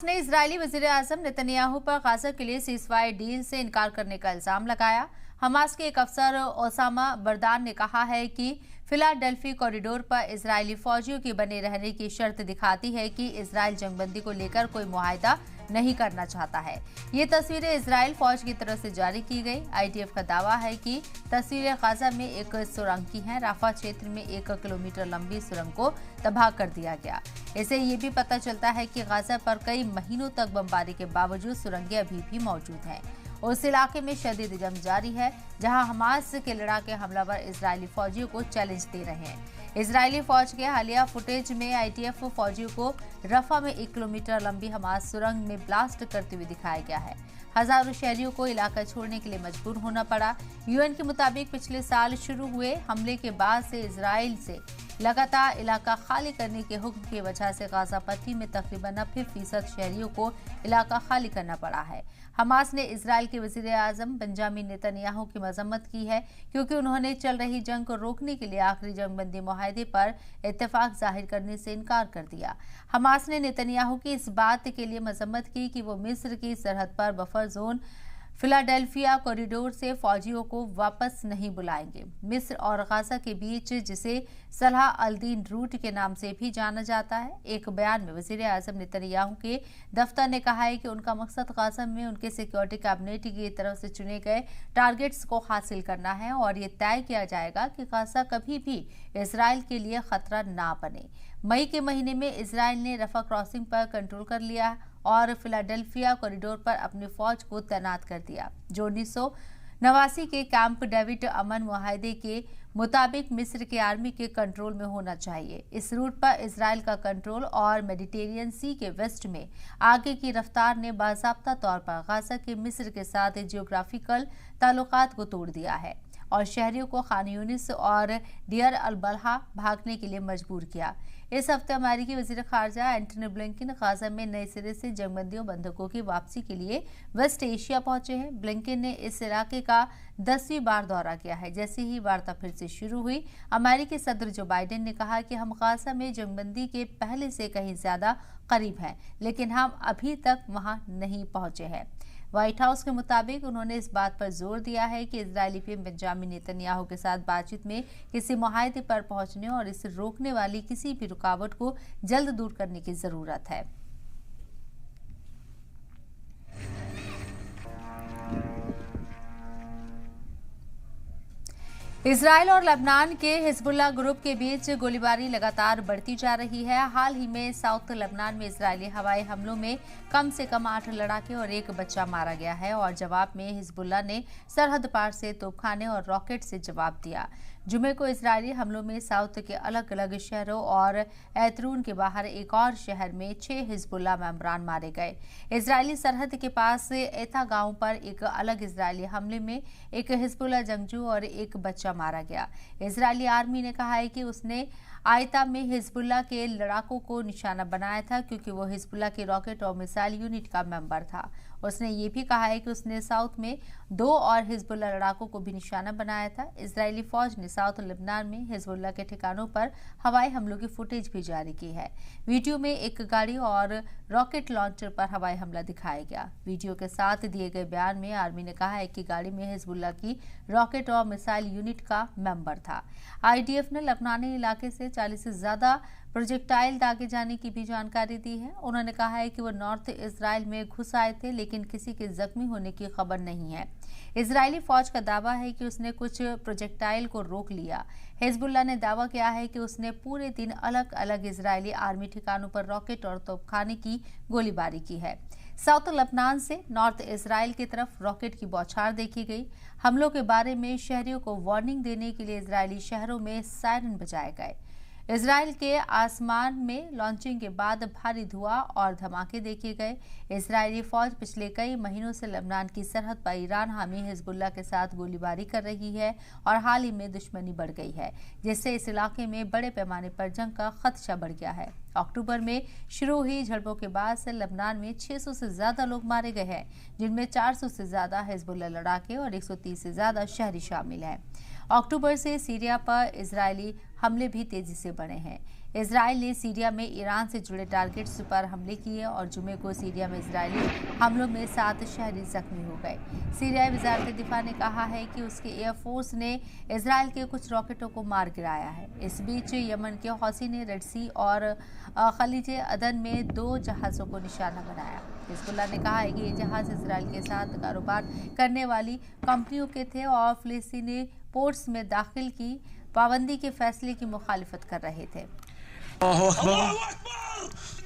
ने इजरायली वज़ीर-ए-आज़म नेतन्याहू पर गाजा के लिए सीज़फायर डील से इनकार करने का इल्जाम लगाया। हमास के एक अफसर ओसामा बरदान ने कहा है कि फिलाडेल्फी कॉरिडोर पर इजरायली फौजियों के बने रहने की शर्त दिखाती है कि इजरायल जंगबंदी को लेकर कोई मुआहदा नहीं करना चाहता है। ये तस्वीरें इजरायल फौज की तरफ से जारी की गई। आईडीएफ का दावा है कि तस्वीरें गाजा में एक सुरंग की हैं। राफा क्षेत्र में 1 किलोमीटर लंबी सुरंग को तबाह कर दिया गया। इससे ये भी पता चलता है कि गाजा पर कई महीनों तक बमबारी के बावजूद सुरंगें अभी भी मौजूद हैं। उस इलाके में शदीद जंग जारी है, जहां हमास के लड़ाके हमलावर इजरायली फौजियों को चैलेंज दे रहे हैं। इजरायली फौज के हालिया फुटेज में आईडीएफ फौजियों को रफा में 1 किलोमीटर लंबी हमास सुरंग में ब्लास्ट करते हुए दिखाया गया है। हजारों शहरियों को इलाका छोड़ने के लिए मजबूर होना पड़ा। यूएन के मुताबिक पिछले साल शुरू हुए हमले के बाद से इजराइल से लगातार इलाका खाली करने के हुक्म की वजह से गाजा पट्टी में तकरीबन 90% शहरियों को इलाका खाली करना पड़ा है। हमास ने इजरायल के वज़ीर-ए-आज़म बेंजामिन नेतन्याहू की मजम्मत की है, क्योंकि उन्होंने चल रही जंग को रोकने के लिए आखिरी जंगबंदी मुआहदे पर इत्तेफाक जाहिर करने से इनकार कर दिया। हमास ने नेतन्याहू की इस बात के लिए मजम्मत की कि वो मिस्र की सरहद पर बफर जोन फिलाडेल्फिया कॉरिडोर से फौजियों को वापस नहीं बुलाएंगे। मिस्र और गाजा के बीच, जिसे सलाह अल-दीन रूट के नाम से भी जाना जाता है, एक बयान में वज़ीर-ए-आज़म नेतन्याहू के दफ्तर ने कहा है कि उनका मकसद गाजा में उनके सिक्योरिटी कैबिनेट की तरफ से चुने गए टारगेट्स को हासिल करना है और ये तय किया जाएगा कि गाजा कभी भी इजरायल के लिए खतरा ना बने। मई के महीने में इजरायल ने रफा क्रॉसिंग पर कंट्रोल कर लिया और फिलाडेल्फिया कॉरिडोर पर अपनी फौज को तैनात कर दिया, जो 1989 के कैंप डेविड अमन मुआहदे के मुताबिक मिस्र के आर्मी के कंट्रोल में होना चाहिए। इस रूट पर इजरायल का कंट्रोल और मेडिटेरियन सी के वेस्ट में आगे की रफ्तार ने बाज़ाब्ता तौर पर गाजा के मिस्र के साथ जियोग्राफिकल ताल्लुकात को तोड़ दिया है और शहरियों को खान यूनिस और डियर अल बलहा भागने के लिए मजबूर किया। इस हफ्ते अमेरिकी वज़ीर ख़ारजा एंटनी ब्लिंकन गाजा में नए सिरे से जंगबंदियों बंधकों की वापसी के लिए वेस्ट एशिया पहुंचे हैं। ब्लिंकन ने इस इलाके का 10वीं बार दौरा किया है। जैसे ही वार्ता फिर से शुरू हुई, अमेरिकी सदर जो बाइडेन ने कहा कि हम गाजा में जंगबंदी के पहले से कहीं ज्यादा करीब हैं, लेकिन हम अभी तक वहां नहीं पहुंचे हैं। व्हाइट हाउस के मुताबिक उन्होंने इस बात पर जोर दिया है कि इजरायली पीएम बेंजामिन नेतन्याहू के साथ बातचीत में किसी मुआहदे पर पहुंचने और इसे रोकने वाली किसी भी रुकावट को जल्द दूर करने की जरूरत है। इजरायल और लेबनान के हिजबुल्लाह ग्रुप के बीच गोलीबारी लगातार बढ़ती जा रही है। हाल ही में साउथ लेबनान में इजरायली हवाई हमलों में कम से कम 8 लड़ाके और 1 बच्चा मारा गया है और जवाब में हिजबुल्लाह ने सरहद पार से तोपखाने और रॉकेट से जवाब दिया। जुमे को इजरायली हमलों में साउथ के अलग अलग शहरों और ऐतरून के बाहर एक और शहर में 6 हिजबुल्लाह मेंबरान मारे गए। इजरायली सरहद के पास एता गांव पर एक अलग इजरायली हमले में एक हिजबुल्लाह जंगजू और 1 बच्चा मारा गया। इजरायली आर्मी ने कहा है कि उसने आयता में हिजबुल्लाह के लड़ाकों को निशाना बनाया था, क्योंकि वो हिजबुल्लाह के रॉकेट और मिसाइल यूनिट का मेंबर था। उसने ये भी कहा है कि उसने साउथ में 2 और हिजबुल्लाह लड़ाकों को भी निशाना बनाया था। इजरायली फौज ने साउथ लेबनान में हिजबुल्लाह के ठिकानों पर हवाई हमलों की फुटेज भी जारी की है। वीडियो में एक गाड़ी और रॉकेट लॉन्चर पर हवाई हमला दिखाया गया। वीडियो के साथ दिए गए बयान में आर्मी ने कहा है कि गाड़ी में हिजबुल्लाह की रॉकेट और मिसाइल यूनिट का मेंबर था। आईडीएफ ने लेबनानी इलाके से 40 से ज्यादा प्रोजेक्टाइल दागे जाने की भी जानकारी दी है। उन्होंने कहा है कि वो नॉर्थ इजराइल में घुस आए थे, लेकिन किसी के जख्मी होने की खबर नहीं है। इजरायली फौज का दावा है कि उसने कुछ प्रोजेक्टाइल को रोक लिया। हिजबुल्लाह ने दावा किया है कि उसने पूरे दिन अलग अलग इजरायली आर्मी ठिकानों पर रॉकेट और तोपखाने की गोलीबारी की है। साउथ लेबनान से नॉर्थ इजराइल की तरफ रॉकेट की बौछार देखी गई। हमलों के बारे में शहरियों को वार्निंग देने के लिए इजरायली शहरों में सायरन बजाए गए। इजराइल के आसमान में लॉन्चिंग के बाद भारी धुआं और धमाके देखे गए। इजरायली फौज पिछले कई महीनों से लेबनान की सरहद पर ईरान हामी हिजबुल्लाह के साथ गोलीबारी कर रही है और हाल ही में दुश्मनी बढ़ गई है, जिससे इस इलाके में बड़े पैमाने पर जंग का खदशा बढ़ गया है। अक्टूबर में शुरू हुई झड़पों के बाद से लेबनान में 600 से ज्यादा लोग मारे गए हैं, जिनमें 400 से ज्यादा हिजबुल्लाह लड़ाके और 130 से ज्यादा शहरी शामिल हैं। अक्टूबर से सीरिया पर इजरायली हमले भी तेजी से बढ़े हैं। इसराइल ने सीरिया में ईरान से जुड़े टारगेट्स पर हमले किए और जुमे को सीरिया में इजरायली हमलों में 7 शहरी जख्मी हो गए। सीरियाई वजारत दिफा ने कहा है कि उसके एयरफोर्स ने इसराइल के कुछ रॉकेटों को मार गिराया है। इस बीच यमन के हौसी ने रेड सी और खलीज अदन में 2 जहाज़ों को निशाना बनाया। हिजबुल्लाह ने कहा है कि ये जहाज़ इसराइल के साथ कारोबार करने वाली कंपनियों के थे और फिलिस्तीनी पोर्ट्स में दाखिल की पाबंदी के फैसले की मुखालिफत कर रहे थे। अल्लाहू अकबर।